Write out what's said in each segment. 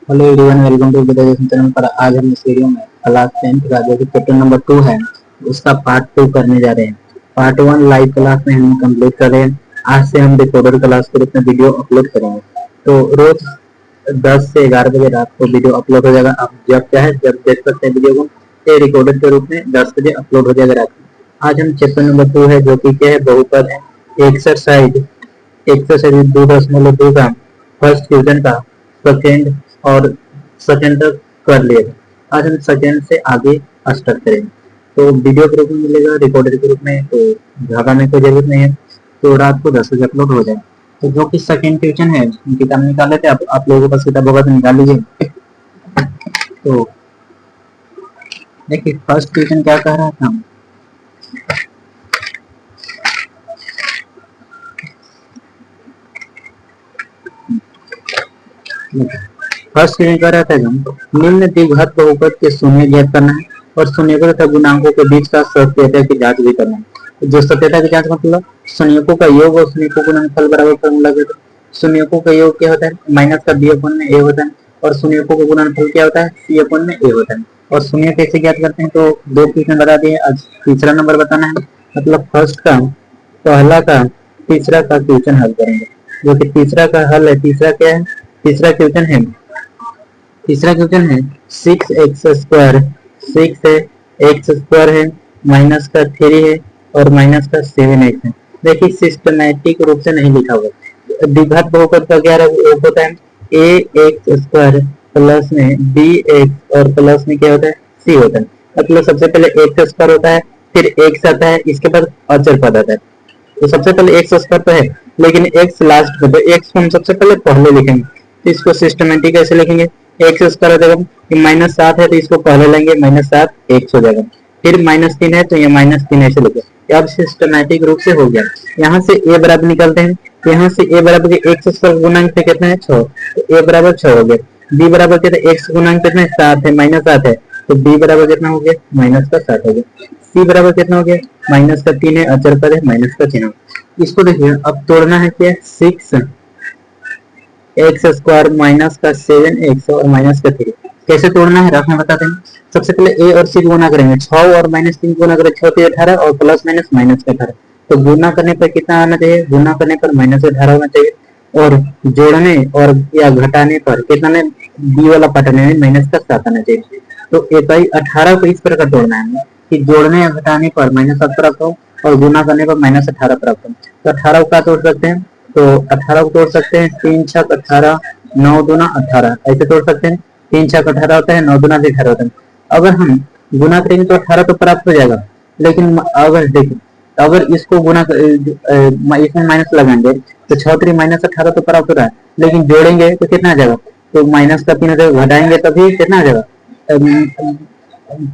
Hello everyone, welcome to विद्यार्थी channel पर। आज हम इस वीडियो में क्लास 10th का जो कि चैप्टर नंबर 2 है उसका पार्ट 2 करने जा रहे हैं। पार्ट 1 लाइव क्लास में हम कंप्लीट कर रहे हैं। आज से हम रिकॉर्डेड क्लास के रूप में वीडियो अपलोड करेंगे। तो रोज 10 से 11 बजे रात को वीडियो अपलोड हो जाएगा। आप जब चाहे जब देख सकते हैं वीडियो को। ये रिकॉर्डेड के रूप में 10 बजे अपलोड हो जाएगा रात को। आज हम चैप्टर नंबर 2 है जो कि क्या है, बहुपद है। एक्सरसाइज एक्सरसाइज 2.2 का फर्स्ट क्वेश्चन का सेकेंड और सेकेंड तक कर लिए। आज हम सेकेंड से आगे स्टार्ट करेंगे। तो वीडियो के रूप में मिलेगा, रिकॉर्डेड के रूप में, तो घबराने की जरूरत नहीं है। तो रात को 10 बजे अपलोड हो जाए। तो जो कि सेकेंड क्वेश्चन है, किताब निकाल लेते हैं। आप लोगों के पास किताब होगा तो निकाल लीजिए। तो देखिए फर्स्ट क्वेश्चन क्या कह रहा था। फर्स्ट क्वेश्चन कह रहा था निम्न द्विघात बहुपद के शून्य ज्ञात करना है और शून्यकों तथा गुणांकों के बीच का सत्यता की जांच भी करना है। जो सत्यता की जांच मतलब शून्यकों का योग और शून्यकों का गुणनफल बराबर फॉर्मूला के। शून्यकों का योग क्या होता है, माइनस का बी अपॉन में ए होता है। और शून्यकों का गुणनफल क्या होता है, सी अपॉन में ए होता है। और शून्य कैसे ज्ञात करते हैं, तो दो क्वेश्चन बता दिए। आज तीसरा नंबर बताना है। मतलब फर्स्ट का पहला का तीसरा का क्वेश्चन हल करेंगे। जो कि तीसरा का हल है, तीसरा क्या है, तीसरा क्वेश्चन है 6x²। 6 है, एक्स स्क्वायर है, माइनस का 3 है और माइनस का 7x है। देखिए सिस्टमैटिक रूप से नहीं लिखा हुआ। द्विघात बहुपद का क्या होता है, ए एक्स स्क्वायर प्लस में बी एक्स और प्लस में क्या होता है, सी होता है। मतलब सबसे पहले एक्स स्क्वायर होता है, फिर एक्स आता है, इसके बाद अचर पद आता है। तो सबसे पहले एक्स स्क्वायर तो है, लेकिन एक्स लास्ट में, तो एक्स को हम सबसे पहले लिखेंगे। तो इसको सिस्टमेटिक कैसे लिखेंगे, एक्स स्क्वायर हो जाएगा, माइनस 7 है तो इसको पहले लेंगे, -7 एक्स हो जाएगा। फिर -3 है तो ये -3 ऐसे लिखे। अब सिस्टमेटिक रूप से हो गया। यहाँ से ए बराबर निकालते हैं। तो यहाँ से ए बराबर एक्स स्क्वायर गुणांक पे कितना है, 6। तो ए बराबर 6 हो गया। बी बराबर कितना, एक्स गुणांक कितना है, 7 है, -7 है। तो बी बराबर कितना हो गया, -7 हो गया। सी बराबर कितना हो गया, -3 है, अचर पद है, माइनस का चिन्ह। इसको देखिए अब तोड़ना है क्या, 6 एक्स स्क्वायर माइनस का 7x और माइनस का 3 कैसे तोड़ना है रफ में बताते हैं। सबसे पहले ए और सी गुना करेंगे, 6 और -3 गुना करें, 6 3 18 और प्लस माइनस -18। तो गुना करने पर कितना आना चाहिए, गुना करने पर -18 होना चाहिए। और जोड़ने और या घटाने पर कितना ने, बी वाला पटने में -7 आना चाहिए। तो इकाई 18 को इस प्रकार तोड़ना है कि जोड़ने या घटाने पर -7 प्राप्त हो और गुना करने पर -18 प्राप्त हो। तो 18 को क्या तोड़ सकते हैं, तो 18 को तोड़ सकते हैं, 3 छक 18, 9 दूना 18 ऐसे तोड़ सकते हैं। 3 छक 18 होता है, 9 दूना 18 होता है। अगर हम गुना करेंगे तो 18 तो प्राप्त हो जाएगा, लेकिन अगर देखिए अगर इसको गुना इसमें माइनस लगाएंगे तो 6 3 -18 तो प्राप्त हो रहा है, लेकिन जोड़ेंगे तो कितना आ जाएगा, तो माइनस का 3 हो जाएगा, घटाएंगे तभी कितना आ जाएगा,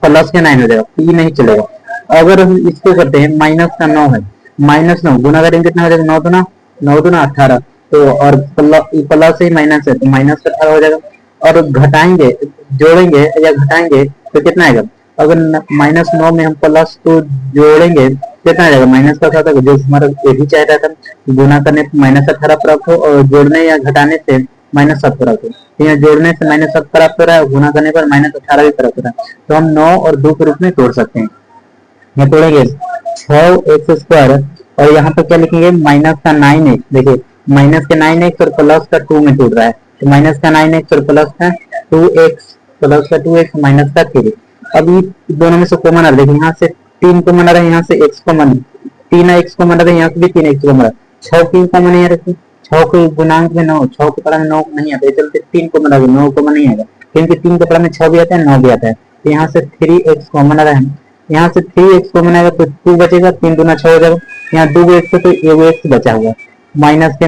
प्लस के 9 हो जाएगा, पी नहीं चलेगा। अगर हम इसको करते हैं, माइनस का 9 है, -9 गुना करेंगे कितना हो जाएगा, 9 दूना 18। तो और प्लस ही माइनस है तो -18 हो जाएगा। और घटाएंगे, जोड़ेंगे या घटाएंगे तो कितना आएगा, अगर -9 में हम +2 जोड़ेंगे कितना आ जाएगा, माइनस का 7, जो हमारा यही चाह रहा था, गुना करने पर -18 प्राप्त हो और जोड़ने या घटाने से -7 प्राप्त हो। तो यहाँ जोड़ने से -7 प्राप्त हो रहा है, गुना करने पर -18 भी प्राप्त हो रहा है। तो हम 9 और 2 के रूप में तोड़ सकते हैं। यहाँ तोड़ेंगे 6x² और यहाँ पर क्या लिखेंगे, माइनस का 9x। देखिए माइनस के 9x और प्लस का 2 में टूट रहा है, तो माइनस का 9x और प्लस का 2x, प्लस का 2x माइनस का 3। अभी दोनों में से कॉमन आ रहा है, यहाँ से 3 कॉमन आ रहा है, यहाँ से x कॉमन, 3x कॉमन आ रहा है, यहाँ से भी 3x कॉमन आ रहा है। 6 3 कॉमन नहीं आ रहा है, 6 के गुणांक में 9, 6 के पढ़ा में 9 नहीं आता है, चलते 3 कॉमन आ गया, 9 कॉमन नहीं आएगा, क्योंकि 3 के पढ़ा में 6 भी आता है, 9 भी आता है। तो यहाँ से 3x कॉमन आ रहा है, यहाँ से 3x कॉमन आएगा तो 2 बचेगा, 3 दूना 6 हो जाएगा। यहाँ 2x तो 1x बचा हुआ, माइनस के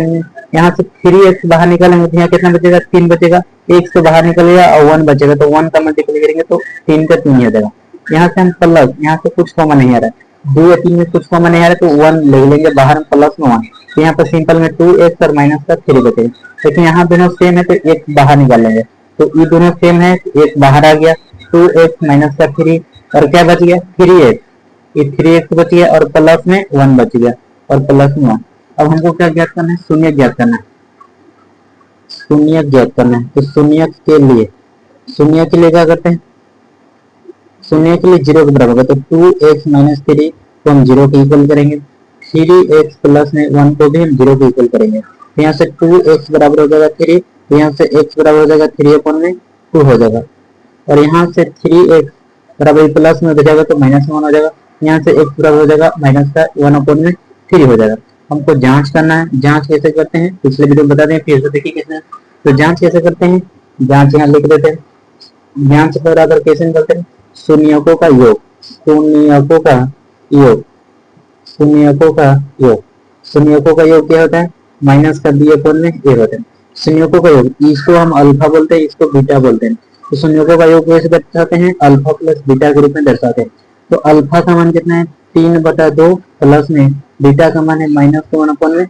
यहाँ से 3x बाहर निकालेंगे तो यहाँ कितना बचेगा, 3 बचेगा, x से बाहर निकलेगा और 1 बचेगा, तो 1 का मल्टीप्लाई करेंगे तो 3 का 3 ही आ जाएगा। यहाँ से हम प्लस, यहाँ से कुछ कॉमन नहीं आ रहा है, 2 या 3 में कुछ कॉमन नहीं आ रहा है, तो 1 ले लेंगे बाहर, प्लस में 1। तो यहाँ पर सिंपल में 2x और माइनस का 3 बचेगा। लेकिन यहाँ दोनों सेम है तो एक बाहर निकाल लेंगे, तो ये दोनों सेम है, एक बाहर आ गया, 2x माइनस का 3 और क्या बच गया, 3x, ये 3x बच गया और प्लस में 1 बच गया और प्लस में 1। अब हमको क्या ज्ञात करना है, शून्य ज्ञात करना है। शून्यक ज्ञात करना है। तो शून्य के लिए क्या करते हैं, शून्य के लिए 0 के बराबर होगा, तो 2x माइनस 3 को हम 0 के इक्वल करेंगे, 3x प्लस में 1 को भी हम 0 के इक्वल करेंगे। तो यहाँ से 2x बराबर हो जाएगा 3, तो यहाँ से x बराबर हो जाएगा 3 अपॉन में 2 हो जाएगा, और यहाँ से 3x बराबर प्लस में हो जाएगा तो माइनस 1 हो जाएगा, यहाँ से x बराबर हो जाएगा माइनस का 1 अपॉन में 3 हो जाएगा। हमको जांच करना है, जांच कैसे करते हैं पिछले वीडियो में बता दें, फिर से देखिए कैसे। तो जांच कैसे करते हैं, जांच यहाँ लिख देते हैं, जांच बराबर कैसे निकलते हैं, शून्यकों का योग, शून्यकों का योग, शून्यकों का योग, शून्यकों का योग क्या होता है, माइनस का बी अपॉन में ए होता है। शून्यकों का योग, इसको हम अल्फा बोलते हैं, इसको बीटा बोलते हैं। तो शून्यकों का योग कैसे दर्शाते हैं, अल्फा प्लस बीटा के रूप में दर्शाते हैं। तो अल्फा का मान कितना है 3/2 प्लस में बीटा का मान है माइनस का 1 अपॉन में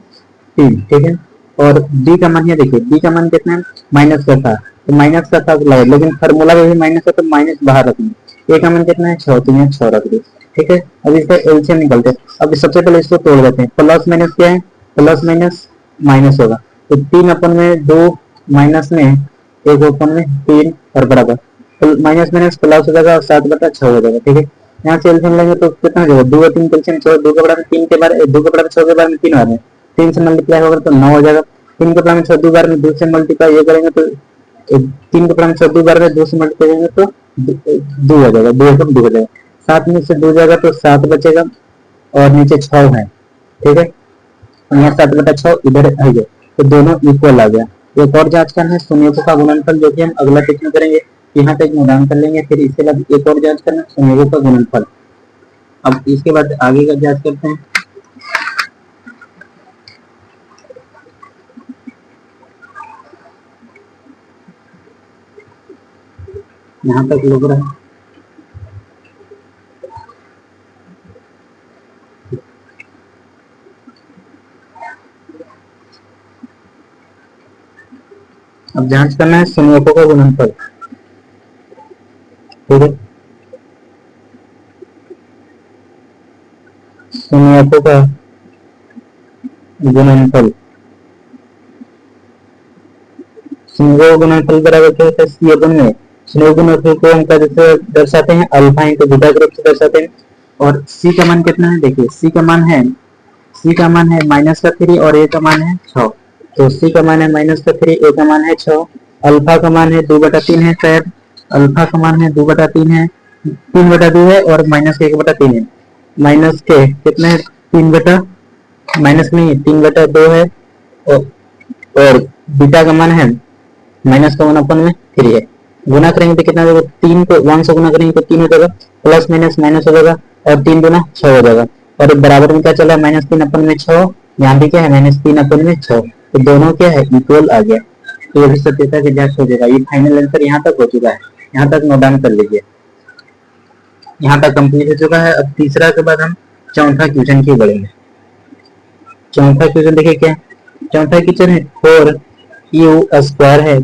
3, ठीक है। और बी का मान है, देखिए बी का मान कितना है माइनस का था, तो माइनस का था लगे, लेकिन फार्मूला में भी माइनस है तो माइनस बाहर रखेंगे। ए का मान कितना है 6, तो यहाँ 6 रख दो, ठीक है। अब इसका एलसीएम निकलते हैं। अब सबसे पहले इसको तोड़ देते हैं, प्लस माइनस क्या है, प्लस माइनस माइनस होगा, तो 3 अपन में 2 माइनस में 1 अपन में 3 और बराबर, तो माइनस माइनस प्लस हो जाएगा और 7/6 हो जाएगा, ठीक है। यहाँ से एलसीएम लेंगे तो कितना हो जाएगा 2 और 3 कैल्शियम 6, 2 के बराबर 3 के बार 2 के बराबर 6 के बार में 3 बार में 3 से मल्टीप्लाई होगा तो 9 हो जाएगा। 3 के बराबर 6 2 बार में 2 से मल्टीप्लाई ये करेंगे तो 3 के बराबर 6 2 बार में 2 से मल्टीप्लाई करेंगे तो 2 हो जाएगा, 2 एकम 2 हो जाएगा, 7 में से 2 जाएगा तो 7 बचेगा और नीचे 6 है, ठीक है। यहाँ 7/6 इधर आ गया, तो दोनों इक्वल आ गया। एक और जांच करना है शून्यकों का गुणनफल, जो कि हम अगला टिक में करेंगे, यहाँ तक निदान कर लेंगे, फिर इसके बाद एक और जांच करना शून्यकों का गुणनफल। अब इसके बाद आगे का जांच करते हैं। यहाँ तक लग रहा है, अब जांच करना है शून्यकों का गुणनफल, ठीक है। शून्यकों का गुणनफल, शून्यकों का गुणनफल बराबर क्या होता है सी अपन में, शून्यकों के गुणनफल को हम कैसे दर्शाते हैं, अल्फा इनटू बीटा के रूप से दर्शाते हैं। और सी का मान कितना है, देखिए सी का मान है माइनस का 3 और ए का मान है 6, तो सी का मान है माइनस का 3, ए का मान है 6, अल्फा का मान है 2/3 है, शायद अल्फा का मान है 2/3 है, 3/2 है और माइनस के 1/3 है, माइनस के कितना है 3 बटा माइनस नहीं है 3/2 है, और बीटा का मान है माइनस का 1 अपन में 3 है। गुना करेंगे तो कितना देगा, 3 को 1 से गुना करेंगे तो 3 हो जाएगा, प्लस माइनस माइनस हो जाएगा और 3 गुना 6 हो जाएगा, और बराबर में क्या चला है -3 अपन में 6, यहाँ भी क्या है -3 अपन में 6, तो दोनों क्या है इक्वल आ गया। तो ये भी सत्यता की जांच हो जाएगा। ये फाइनल आंसर यहाँ तक हो चुका है, यहाँ तक नोट डाउन कर लीजिए, यहाँ तक कंप्लीट हो चुका है। अब तीसरा के बाद हम चौथा क्वेश्चन की बढ़ेंगे। चौथा क्वेश्चन देखिए क्या, चौथा क्वेश्चन है 4u² है,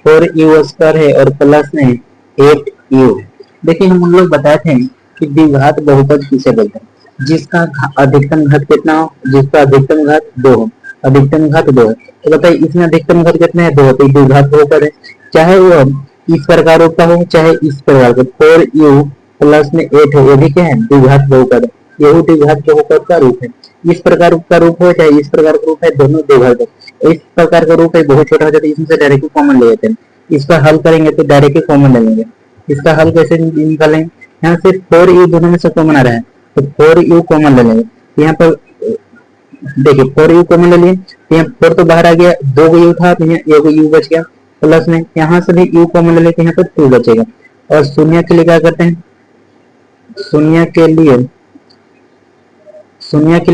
4u² है और प्लस में 8u। देखिए हम लोग बताए थे कि द्विघात बहुपद किसे बोलते हैं, जिसका अधिकतम घात कितना हो, जिसका अधिकतम घात 2 हो, अधिकतम घात 2 है। तो बताइए इसमें अधिकतम घात कितना है 2, तो द्विघात बहुपद है, चाहे वो इस प्रकार का हो चाहे इस प्रकार का। 4u प्लस में 8 है, ये भी क्या है द्विघात बहुपद है, ये द्विघात बहुपद का रूप है। इस प्रकार का रूप हो चाहे इस प्रकार का रूप है, दोनों द्विघात है। इस प्रकार का रूप है बहुत छोटा हो जाता है, इसमें से डायरेक्ट कॉमन ले लेते हैं, इसका हल करेंगे तो डायरेक्ट कॉमन ले लेंगे। इसका हल कैसे निकालेंगे, यहाँ से 4u दोनों में से कॉमन आ रहा है तो 4u कॉमन ले लेंगे। यहाँ पर देखिए 4u कॉमन ले लिए, यहाँ 4 तो बाहर आ गया, 2 u था तो यहाँ 1 u बच गया, प्लस में यहाँ से भी u कॉमन ले लेते हैं, यहाँ पर 2 बचेगा। और शून्य के लिए क्या करते हैं, शून्य के लिए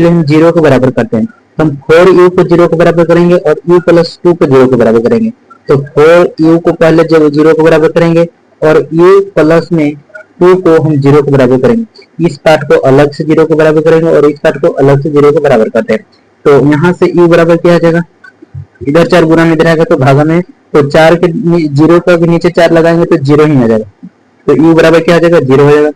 हम 0 के बराबर करते हैं, तो हम 4u को 0 के बराबर करेंगे और u प्लस 2 को 0 के बराबर करेंगे। तो 4u को पहले जब 0 के बराबर करेंगे और u प्लस में 2 को हम 0 के बराबर करेंगे। इस पार्ट को अलग से 0 के बराबर करेंगे और इस पार्ट को अलग से 0 के बराबर करते हैं। तो यहाँ से u बराबर क्या आ जाएगा, इधर 4 गुना में इधर आएगा तो भागा में, तो 4 के 0 का नीचे 4 लगाएंगे तो 0 ही आ जाएगा, तो u बराबर क्या आ जाएगा 0 हो जाएगा।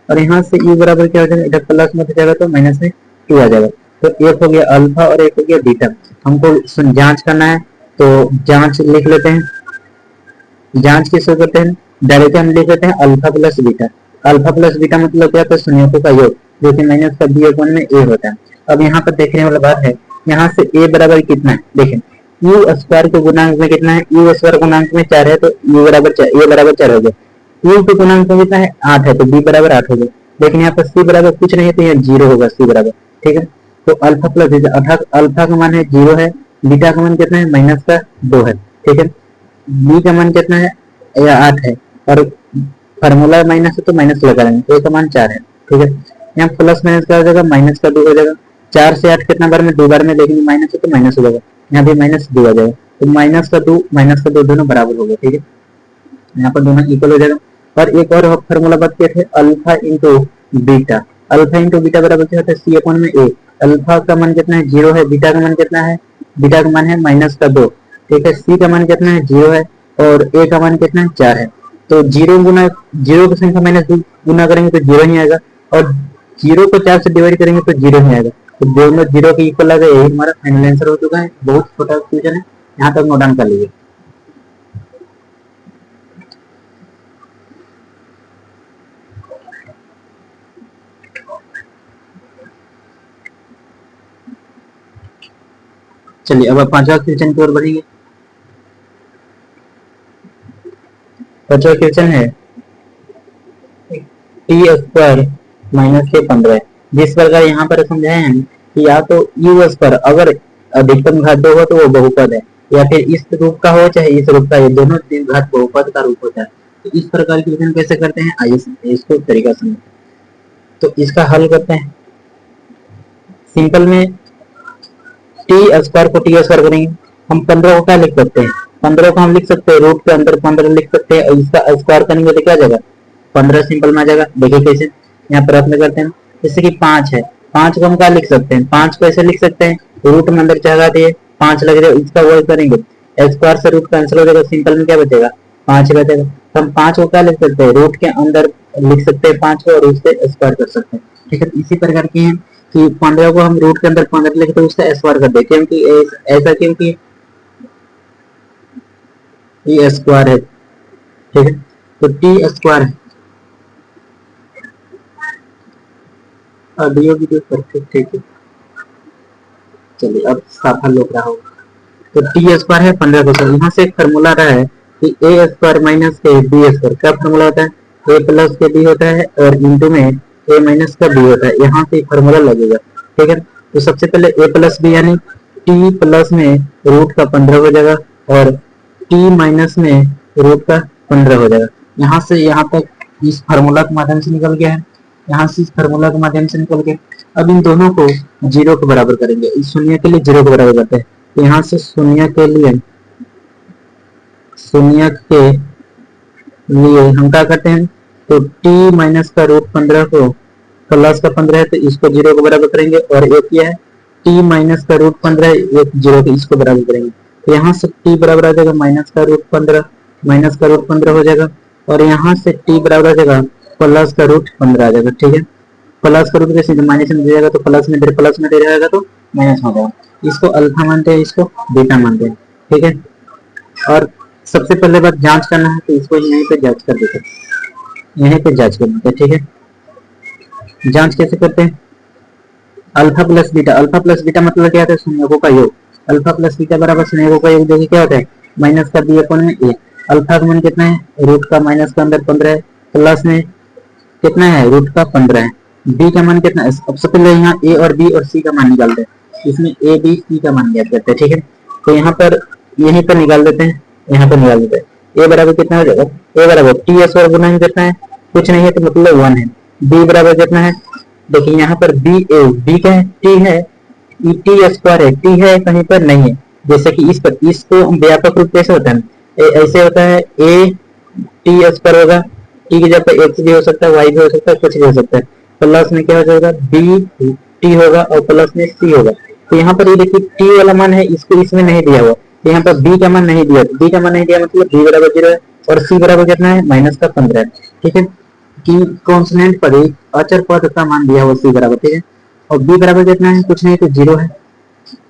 और यहाँ से u बराबर क्या हो जाएगा, इधर प्लस में जाएगा तो माइनस में 2 आ जाएगा। तो एक हो गया अल्फा और एक हो गया बीटा। हमको जांच करना है तो जांच लिख लेते हैं, जांच किसको करते हैं, डायरेक्ट हम लिख लेते हैं alpha plus beta. Alpha plus beta मतलब क्या, तो शून्यकों का योग, जो कि माइनस का बी अपॉन में ए होता है। अब यहाँ पर देखने वाला बात है, यहाँ से ए बराबर कितना है, देखें यू स्क्वायर के गुणांक में कितना है, यू स्क्वायर गुणांक में 4 है, तो यू बराबर 4, ए बराबर 4 हो गया। यू के गुणांक में कितना है, 8 है, तो बी बराबर 8 हो गया। लेकिन यहाँ पर सी बराबर कुछ नहीं है, तो यहाँ 0 होगा सी बराबर, ठीक है। तो अल्फा प्लस बीटा, अर्थात अल्फा का मान है 0 है, बीटा का मान कितना है, माइनस का 2 है, ठीक है। बी का मान कितना है, या 8 है, और फार्मूला माइनस है तो माइनस लगा लेंगे, ए का मान 4 है, ठीक है। यहाँ प्लस माइनस का हो जाएगा, माइनस का 2 हो जाएगा। 4 से 8 कितना बार में, 2 बार में, लेकिन माइनस है तो माइनस हो जाएगा, यहाँ भी माइनस 2 आ जाएगा, तो माइनस का 2 माइनस का 2 दोनों बराबर हो गए, ठीक है। यहाँ पर दोनों इक्वल हो जाएगा। और एक और फार्मूला बात किए थे, alpha into beta. Alpha into beta बराबर क्या होता है, सी अपॉन में ए। अल्फा का मान कितना है, 0 है, बीटा का मान कितना है, बीटा का मान है माइनस का 2, ठीक है। सी का मान कितना है, 0 है, और ए का मान कितना है, 4 है। तो 0 गुना 0 की संख्या माइनस 2 गुना करेंगे तो 0 ही आएगा, और 0 को 4 से डिवाइड करेंगे तो 0 ही आएगा। तो दोनों 0 के इक्वल आ गए, यही हमारा फाइनल आंसर हो चुका है। बहुत छोटा क्वेश्चन है, यहाँ तक नोट डाउन कर लीजिए। चलिए अब 5वां क्वेश्चन की ओर बढ़ेंगे। 5वां क्वेश्चन है टी स्क्वायर माइनस के 15। जिस प्रकार यहाँ पर समझाए हैं कि या तो यू स्क्वायर अगर अधिकतम घात होगा तो वो बहुपद है, या फिर इस रूप का हो चाहे इस रूप का, ये दोनों घात बहुपद का रूप होता है। तो इस प्रकार की क्वेश्चन कैसे करते हैं, आइए इसको तरीका समझते हैं। तो इसका हल करते हैं सिंपल में, टी स्क्वायर को टी स्क्वायर करेंगे, हम 15 को क्या लिख सकते हैं, 15 को हम लिख सकते हैं रूट के अंदर 15 लिख सकते हैं, और इसका स्क्वायर करेंगे तो क्या जाएगा, 15 सिंपल में आ जाएगा। देखिए कैसे, यहाँ प्रयत्न करते हैं। जैसे कि 5 है, 5 को हम क्या लिख सकते हैं, 5 को ऐसे लिख सकते हैं, रूट में अंदर जगह दिए 5 लग रहे, इसका वर्क करेंगे, स्क्वायर से रूट कैंसिल हो जाएगा, सिंपल में क्या बचेगा, 5 बचेगा। तो हम 5 को क्या लिख सकते हैं, रूट के अंदर लिख सकते हैं 5 को, और उससे स्क्वायर कर सकते हैं, ठीक है। इसी प्रकार की है कि 15 को हम रूट के अंदर 15 लिखे तो उसका स्क्वायर कर दे, क्योंकि ऐसा क्योंकि ये स्क्वायर है, ठीक है। तो टी स्क्वायर है, ऑडियो वीडियो परफेक्ट, ठीक है। चलिए अब साफा लोग रहा होगा। तो टी स्क्वायर है 15 को, सर यहाँ से एक फार्मूला रहा है कि ए स्क्वायर माइनस के बी स्क्वायर, क्या फार्मूला होता है, ए प्लस के बी होता है, और इंटू में ए माइनस का बी होता है, यहाँ से फार्मूला लगेगा, ठीक है। तो सबसे पहले ए प्लस बी यानी टी प्लस में रूट का 15 हो जाएगा, और टी माइनस में रूट का 15 हो जाएगा। यहाँ से यहाँ तक इस फार्मूला के माध्यम से निकल गया है, यहाँ से इस फार्मूला के माध्यम से निकल गया। अब इन दोनों को 0 के बराबर करेंगे, इस शून्य के लिए 0 के बराबर करते हैं, तो यहाँ से शून्य के लिए हम क्या करते हैं, तो t माइनस का रूट 15 को प्लस का 15 है तो इसको 0 के बराबर करेंगे, और एक ये है t माइनस का रूट 15 एक 0 के इसको बराबर करेंगे, तो यहाँ से t बराबर आ जाएगा माइनस का रूट 15, माइनस का रूट 15 हो जाएगा, और यहाँ से t बराबर आ जाएगा प्लस का रूट 15 आ जाएगा, ठीक है। प्लस का रूट कैसे माइनस में दे जाएगा, तो प्लस में दे जाएगा तो माइनस हो जाएगा। इसको अल्फा मानते हैं, इसको बीटा मानते हैं, ठीक है। और सबसे पहले बात जांच करना है, तो इसको यहीं पे जांच कर देते हैं, यहीं पे जांच करना है, ठीक है। जांच कैसे करते हैं, alpha plus beta, alpha plus beta मतलब क्या होता है, शून्यकों का योग। अल्फा प्लस बीटा बराबर शून्यकों का योग, देखिए क्या होता है, माइनस का बी अपॉन में ए। अल्फा का मान कितना है, रूट का माइनस का अंदर 15 है, प्लस में कितना है, रूट का 15 है। बी का मान कितना है, सबसे पहले यहाँ ए और बी और सी का मान निकालते हैं, इसमें ए बी सी का मान ज्ञात करते हैं, ठीक है। तो यहाँ पर यहीं पर निकाल देते हैं, यहाँ पर निकाल देते हैं। ए बराबर कितना हो जाएगा, ए बराबर टी एस और गुना कितना है, कुछ नहीं है तो मतलब 1 है। बी बराबर कितना है, देखिए यहाँ पर बी ए, बी क्या है, टी है, टी स्क्वायर है, टी है कहीं पर नहीं है, जैसे कि इस पर, इसको व्यापक रूप कैसे होता है, ऐसे होता है, ए टी स्क्वायर होगा, टी की जगह एक्स भी हो सकता है, वाई भी हो सकता है, कुछ भी हो सकता है, प्लस में क्या हो जाएगा, बी टी होगा, और प्लस में सी होगा। तो यहाँ पर ये देखिए टी वाला मान है, इसको इसमें नहीं दिया हुआ, तो यहाँ पर बी का मान नहीं दिया, बी का मान नहीं दिया मतलब बी बराबर 0 है, और सी बराबर कितना है, माइनस का 15 है, ठीक है। कि कॉन्स्टेंट पद, अचर पद का मान दिया हुआ सी बराबर, ठीक है। और बी बराबर कितना है, कुछ नहीं तो 0 है,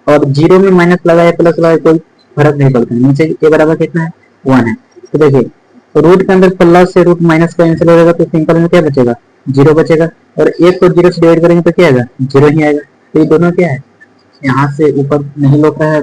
और 0 में माइनस लगाया प्लस लगाया कोई फर्क नहीं पड़ता है। नीचे ए बराबर कितना है 1 है। तो देखिए रूट के अंदर प्लस से रूट माइनस कैंसिल हो जाएगा तो सिंपल में क्या बचेगा 0 बचेगा, और एक को 0 से डिवाइड करेंगे तो क्या आएगा 0 ही आएगा। तो ये दोनों क्या है यहाँ से ऊपर नहीं लौट रहा है,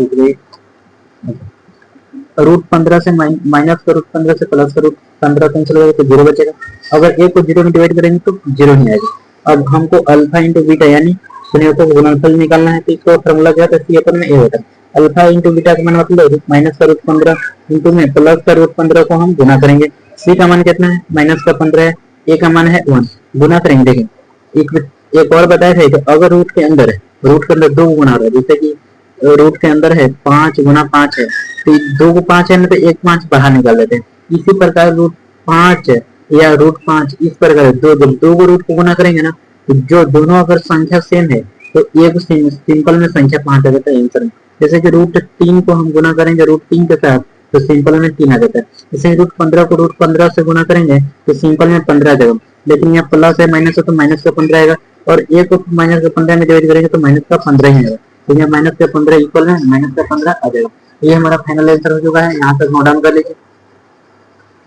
रूट 15 से माइनस का रूट 15 से प्लस का रूट 15 कैंसिल हो जाएगा तो 0 बचेगा। अगर एक को 0 में डिवाइड करेंगे तो 0 ही आएगा। अब हमको अल्फा इंटू बीटा यानी संयुक्तों का गुणनफल निकालना है, तो इसका फॉर्मूला क्या था सी अपन में ए होता है। अल्फा इंटू बीटा का मान मतलब माइनस का रूट 15 इंटू में प्लस का रूट 15 को हम गुना करेंगे। सी का मान कितना है माइनस का 15 है, ए का मान है 1, गुना करेंगे। देखिए एक और बताया था कि अगर रूट के अंदर है, रूट के अंदर 2 गुना हो रहा है, जैसे कि रूट के अंदर है 5 गुना 5 है, तो 2 को 5 है ना तो एक 5 बाहर निकाल लेते हैं। इसी प्रकार रूट 5 या रूट 5 इस प्रकार दो को रूट को गुना करेंगे ना, तो जो दोनों अगर संख्या सेम है तो एक सिंपल में संख्या 5 आ जाता है आंसर में। जैसे कि रूट 3 को हम गुना करेंगे रूट 3 के साथ तो सिंपल में 3 आ जाता है। जैसे रूट 15 को रूट 15 से गुना करेंगे तो सिंपल में 15 आ जाएगा, लेकिन यहाँ प्लस है माइनस है तो माइनस का 15 आएगा, और एक को माइनस का 15 में डिवाइड करेंगे तो माइनस का 15 ही आएगा। तो यहाँ माइनस का 15 इक्वल है माइनस का 15 आ जाएगा। ये हमारा फाइनल आंसर हो चुका है। यहाँ तक नोट डाउन कर लीजिए,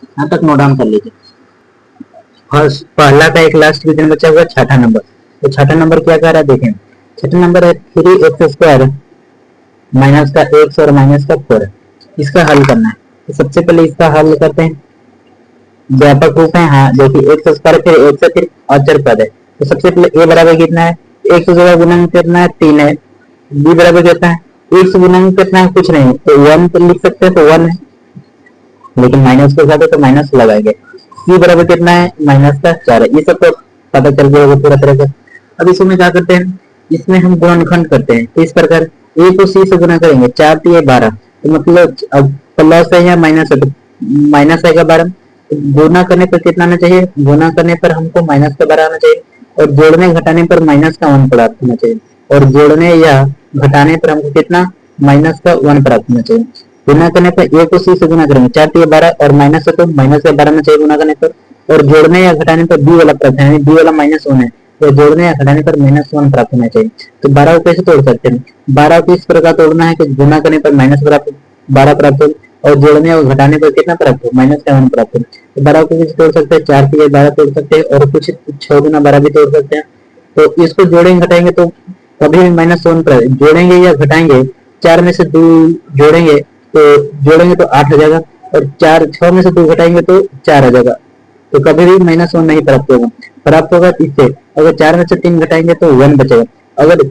यहाँ तक नोट डाउन कर लीजिए। फर्स्ट पहला का एक लास्ट क्वेश्चन बचा हुआ छठा नंबर। तो छठा नंबर क्या कह रहा है देखें, छठा नंबर है 3x² माइनस का x और माइनस का 4, इसका हल करना है। तो सबसे पहले इसका हल करते हैं, व्यापक रूप है। हाँ देखिए x² फिर x फिर अचर पद है। तो सबसे पहले a बराबर कितना है, x जगह गुणन कितना है 3 है, b बराबर कितना है x गुणन कितना है कुछ नहीं, तो 1 तो लिख सकते हैं तो 1 है, लेकिन माइनस के साथ है तो माइनस लगाएंगे। c बराबर कितना है माइनस का 4 है। ये सब तो पता चल गया होगा पूरा तरह से। अब इसमें क्या करते हैं, इसमें हम गुणनखंड करते हैं। तो इस प्रकार a को c से गुना करेंगे 4 3 12, तो मतलब अब प्लस है या माइनस है तो माइनस आएगा 12। तो गुना करने पर कितना आना चाहिए, गुना करने पर हमको माइनस का 12 आना चाहिए, और जोड़ने घटाने पर माइनस का 1 प्राप्त होना चाहिए, और जोड़ने या घटाने पर हमको कितना माइनस का 1 प्राप्त होना चाहिए। गुना करने पर a को c से गुना करेंगे 4 3 12, और माइनस है तो माइनस का 12 आना चाहिए गुना करने पर, और जोड़ने या घटाने पर b वाला प्राप्त है, b वाला -1 है, तो जोड़ने या घटाने पर -1 प्राप्त होना चाहिए। तो 12 को कैसे तोड़ सकते हैं, 12 को इस प्रकार तोड़ना है कि गुना करने पर -12 प्राप्त हो, और जोड़ने और घटाने पर कितना प्राप्त हो माइनस का 1 प्राप्त हो। तो 12 को कैसे तोड़ सकते हैं, 4 3 12 तोड़ सकते हैं, और कुछ 6 गुना 12 भी तोड़ सकते हैं। तो इसको जोड़ेंगे घटाएंगे तो कभी भी -1 प्राप्त, जोड़ेंगे या घटाएंगे 4 में से 2 जोड़ेंगे तो 8 आ जाएगा, और 6 में से 2 घटाएंगे तो 4 आ जाएगा। तो कभी भी -1 नहीं प्राप्त होगा। प्राप्त होगा इससे अगर 4 में से 3 घटाएंगे तो 1 बचेगा। अगर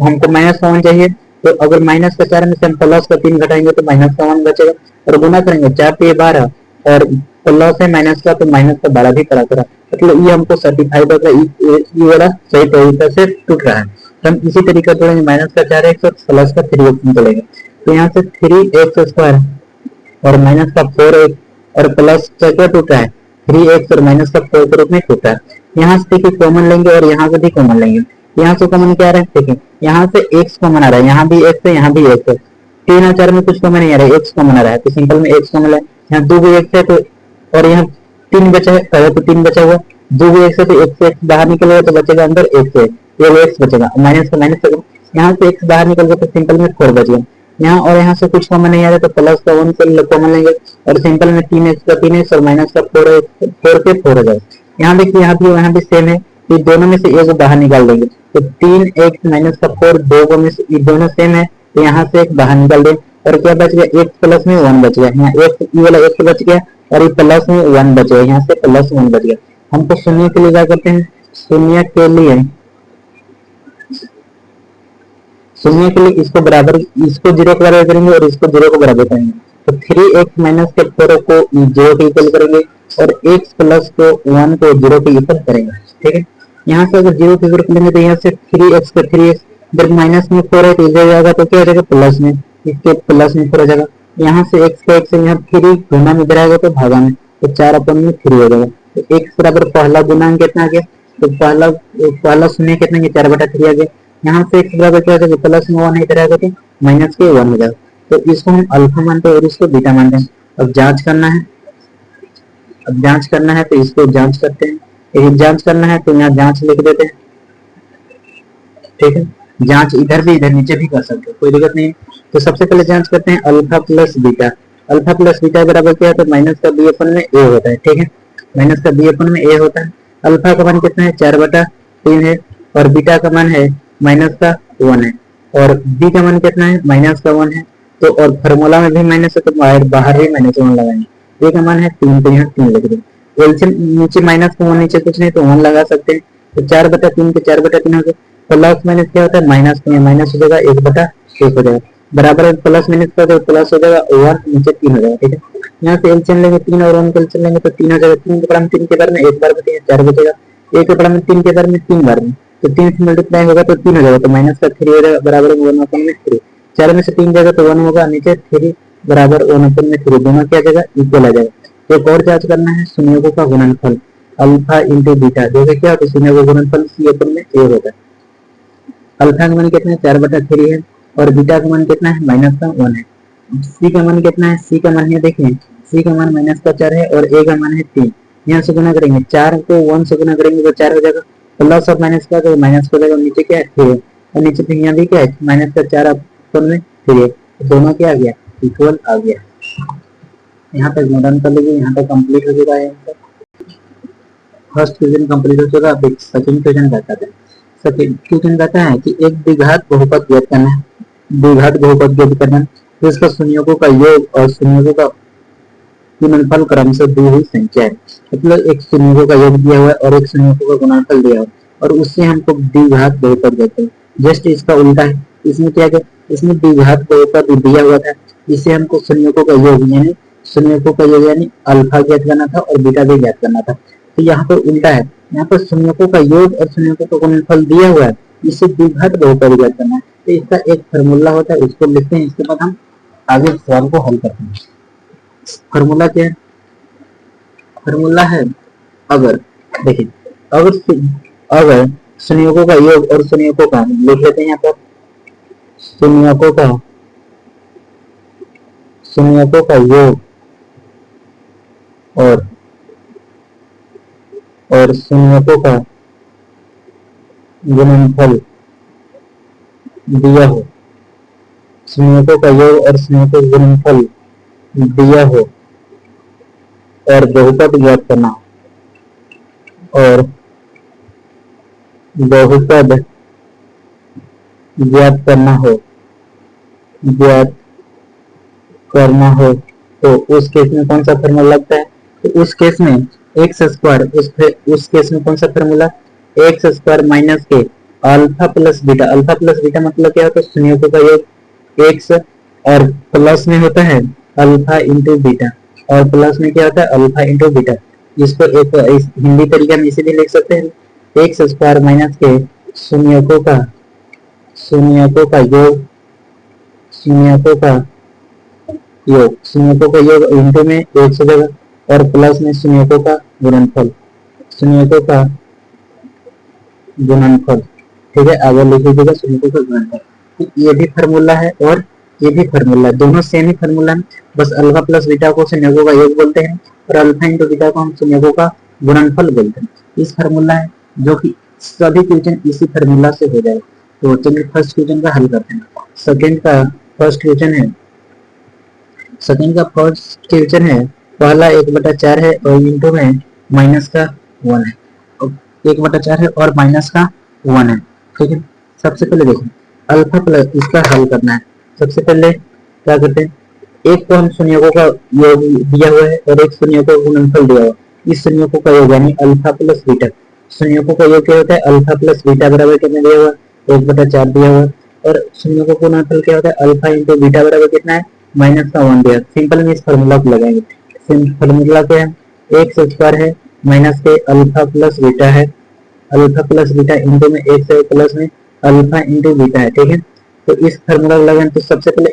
हमको -1 चाहिए तो अगर माइनस का 4 में से हम प्लस का 3 घटाएंगे तो माइनस का 1 बचेगा, और गुना करेंगे 4 3 12 और प्लस है माइनस का तो माइनस का 12 भी प्राप्त होगा। मतलब ये हमको सर्टिफाइड होगा, ये वाला सही तरीके से टूट रहा है। तो हम इसी तरीके तोड़ेंगे, माइनस का 4x और प्लस का 3x तोड़ेंगे। तो यहाँ से 3x² और माइनस का 4x और प्लस का क्या टूटा है 3x और माइनस का 4 के रूप में टूटा है। यहाँ से देखिए कॉमन लेंगे और यहाँ से भी कॉमन लेंगे। यहाँ से कॉमन क्या आ रहा है देखिए, यहाँ से x कॉमन आ रहा है, यहाँ भी x है यहाँ भी x है, 3 और 4 में कुछ कॉमन नहीं आ रहा है, x कॉमन आ रहा है, तो सिंपल में x कॉमन है। यहाँ 2 x है तो, और यहाँ 3 बचा है, पहले तो 3 बचा हुआ, 2 x है तो x से x बाहर निकलेगा तो बचेगा अंदर x है, ये x बचेगा, माइनस का माइनस होगा। यहाँ से x बाहर निकल गया तो सिंपल में 4 बच गया। यहाँ और यहाँ से कुछ कॉमन नहीं आ रहा तो प्लस का 1 से कॉमन लेंगे, और सिंपल में 3x का 3x और माइनस का 4 के 4 हो जाएगा। यहाँ देखिए यहाँ भी सेम है, तो दोनों में से एक बाहर निकाल देंगे, तो 3x माइनस का 4 दोनों सेम है, तो यहाँ से एक बाहर निकाल दें, और क्या बच गया x प्लस में 1 बच गया। यहाँ x ये वाला x बच गया और ये प्लस में 1 बच गया, यहाँ से प्लस 1 बच गया। हमको शून्य के लिए क्या करते हैं, शून्य के लिए इसको बराबर, इसको 0 के बराबर करेंगे और इसको 0 के बराबर करेंगे। तो 3x माइनस के 4 को 0 के इक्वल करेंगे और x प्लस को 1 को 0 के इक्वल करेंगे। ठीक है, यहाँ से अगर 0 के इक्वल करेंगे तो यहाँ से 3x का 3x जब माइनस में 4 है तो इधर जाएगा तो क्या हो जाएगा प्लस में, इसके प्लस में 4 हो जाएगा। यहाँ से x का x यहाँ 3 गुना में इधर आएगा तो भागा में, तो 4/3 हो जाएगा। तो x बराबर पहला गुणांक कितना आ गया, तो पहला शून्य कितना 4/3 आ गया। यहाँ से x बराबर क्या हो जाएगा प्लस में 1 इधर आएगा तो माइनस के 1 हो जाएगा। तो इसको हम अल्फा मानते हैं और इसको बीटा मानते हैं। अब जांच करना है, तो इसको जांच करते हैं, यदि जांच करना है तो यहाँ जांच लिख देते हैं। ठीक है, जांच इधर भी इधर नीचे भी कर सकते हो, कोई दिक्कत नहीं। तो सबसे पहले जांच करते हैं alpha plus beta. Alpha plus beta बराबर क्या है, तो माइनस का बी अपन में ए होता है, ठीक है, माइनस का बी अपन में ए होता है। अल्फा का मान कितना है, 4/3 है, और बीटा का मान है माइनस का 1 है, और बी का मान कितना है, माइनस का 1 है। तो और फार्मूला में भी माइनस है, तो बाहर भी माइनस 1 लगाएंगे। ए का मान है 3, तो यहाँ 3 लिख देंगे। एलसीएम नीचे माइनस का 1, नीचे कुछ नहीं, तो 1 लगा सकते हैं। तो 4/3 के 4/3 हो गए। प्लस माइनस क्या होता है, माइनस में माइनस हो जाएगा, 1/1 हो जाएगा, बराबर प्लस माइनस कर दो, प्लस हो जाएगा 1, नीचे 3 हो जाएगा, ठीक है। यहाँ से एलसीएम लेंगे 3 और 1 का एलसीएम लेंगे तो 3 हो जाएगा। 3 के बराबर 3 के बार में 1 बार बचेगा, 4 बचेगा। 1 के बराबर 3 के बार में 3 बार में, तो 3 से मल्टीप्लाई होगा तो 3 हो जाएगा, तो माइनस का 3 हो जाएगा, बराबर 1/3। 4 में से 3 जाएगा तो 1 होगा, नीचे 3 बराबर 1/3, दोनों क्या जाएगा, इक्वल आ जाएगा। एक और जांच करना है, संयोगों का गुणनफल अल्फा इंटू बीटा, जैसे क्या होता है, संयोगों का गुणनफल सी अपन में ए होता है। अल्फा का मान कितना है, 4/3 है, और बीटा का मान कितना है, माइनस का 1 है। सी का मान कितना है, सी का मान है, देखिए सी का मान माइनस का 4 है, और ए का मान है 3। यहाँ से गुना करेंगे, 4 को 1 से गुना करेंगे तो 4 हो जाएगा, प्लस और माइनस का तो माइनस हो जाएगा, नीचे क्या है 3 है, और नीचे फिर यहाँ भी क्या है, माइनस का 4 अपन में 3 है, दोनों क्या आ गया, इक्वल आ गया। यहाँ तक डन कर लीजिए, यहाँ तक कंप्लीट हो चुका है। फर्स्ट क्वेश्चन कंप्लीट हो चुका है। अब सेकंड क्वेश्चन बताते हैं। सेकंड क्वेश्चन कहता है कि एक द्विघात बहुपद ज्ञात करना है, द्विघात बहुपद ज्ञात करना है, तो इसका संयोगों का योग और संयोगों का गुणनफल क्रमशः दी हुई संख्या है। मतलब एक संयोगों का योग दिया हुआ है और एक संयोगों का गुणनफल दिया हुआ है, और उससे हमको द्विघात बहुपद देते हैं। जस्ट इसका उल्टा है, इसमें क्या है, इसमें द्विघात बहुपद दिया हुआ था, इससे हमको संयोगों का योग यानी संयोगों का योग यानी अल्फा ज्ञात करना था और बीटा भी ज्ञात करना था। तो यहाँ पर उल्टा है, यहाँ पर संयोगों का योग और संयोगों का गुणनफल दिया हुआ है, इससे द्विघात बहुपद ज्ञात करना है। तो इसका एक फार्मूला होता है, उसको लिखते हैं, इसके बाद हम आगे सवाल को हल करते हैं। फार्मूला क्या है, फार्मूला है अगर, देखिए अगर संयोगों का योग और संयोगों का, लिख लेते हैं यहाँ पर, संयोगों का योग और संयोगों का गुणनफल दिया हो, संयोगों का योग और संयोगों का गुणनफल दिया हो और बहुपद ज्ञात करना हो, और बहुपद ज्ञात करना हो तो उस केस में कौन सा फार्मूला लगता है, तो उस केस में एक्स स्क्वायर, उस केस में कौन सा फार्मूला, एक्स स्क्वायर माइनस के alpha plus beta. Alpha plus beta मतलब क्या होता है, संयोगों का योग एक्स, और प्लस में होता है अल्फा इंटू बीटा, और प्लस में क्या होता है अल्फा इंटू बीटा। इसको एक हिंदी तरीका में इसे भी लिख सकते हैं, एक्स स्क्वायर माइनस के संयोगों का योग, संयोगों का योग इंटू में एक हो जाएगा, और प्लस में संयोगों का गुणनफल, ठीक है, आगे लिख लीजिएगा संयोगों का गुणनफल। तो ये भी फार्मूला है और ये भी फार्मूला, दोनों सेम ही फार्मूला है, बस अल्फा प्लस बीटा को संयोगों का योग बोलते हैं और अल्फा इंटू बीटा को हम संयोगों का गुणनफल बोलते हैं। इस फार्मूला है जो कि सभी क्वेश्चन इसी फार्मूला से हो जाएगा। तो चलिए फर्स्ट क्वेश्चन का हल करते हैं। सेकंड का फर्स्ट क्वेश्चन है, पहला 1/4 है और इंटू में माइनस का 1 है, 1/4 है और माइनस का 1 है, ठीक है। सबसे पहले देखो अल्फा प्लस, इसका हल करना है। सबसे पहले क्या करते हैं, एक तो हम संयोगों का योग दिया हुआ है और एक संयोगों का गुणनफल दिया हुआ है। इस संयोगों का योग यानी अल्फा प्लस बीटा, संयोगों का योग क्या होता है, अल्फा प्लस बीटा बराबर कितना दिया हुआ, 1/4 दिया हुआ, और संयोगों का गुणनफल क्या होता है, अल्फा इंटू बीटा बराबर कितना है, माइनस का 1 दिया। सिंपल में इस फार्मूला को लगाएंगे। फार्मूला क्या है, एक्स स्क्वायर है माइनस के अल्फा प्लस बीटा है, अल्फा प्लस बीटा इंटू में एक्स है प्लस में अल्फा इंटू बीटा है, ठीक है। तो इस फार्मूला को लगाएंगे तो सबसे पहले